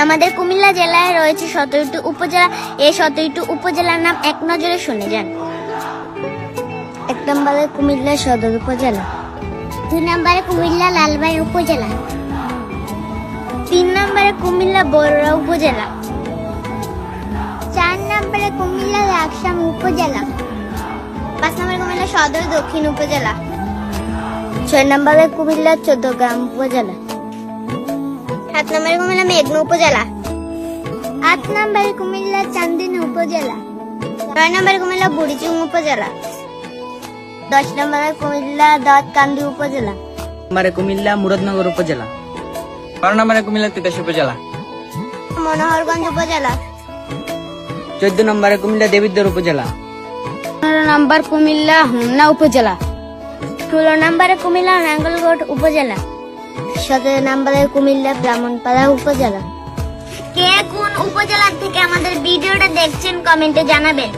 আমাদের কুমিল্লা জেলায় রয়েছে 17টি উপজেলা। এই 17টি উপজেলার নাম এক নজরে শুনে যান। 1 নম্বরে কুমিল্লা সদর উপজেলা, 2 নম্বরে কুমিল্লা লালবাই উপজেলা, 3 নম্বরে কুমিল্লা বড়ুয়া উপজেলা, 4 নম্বরে কুমিল্লা লাকসাম উপজেলা, 5 নম্বরে কুমিল্লা সদর দক্ষিণ উপজেলা, 6 নম্বরে কুমিল্লা চৌদ্দগ্রাম উপজেলা, 7 নম্বরে কুমিল্লা মেঘনা উপজেলা, 8 নম্বরে কুমিল্লা চান্দিনী উপজেলা, 9 নম্বরে কুমিল্লা বুড়িচুং উপজেলা, 10 নম্বরে কুমিল্লা দাউদকান্দি উপজেলা, নম্বরে কুমিল্লা মুরাদনগর উপজেলা, 12 নম্বরে কুমিল্লা তিতাস উপজেলা, মনোহরগঞ্জ উপজেলা, 14 নম্বরে কুমিল্লা দেবিদ্বার উপজেলা, 15 নম্বর কুমিল্লা হোমনা উপজেলা, 16 নম্বরে কুমিল্লা নাঙ্গলকোট উপজেলা, 17 নম্বরে কুমিল্লা ব্রাহ্মণপাড়া উপজেলা। কে কোন উপজেলা থেকে আমাদের ভিডিওটা দেখছেন কমেন্টে জানাবেন।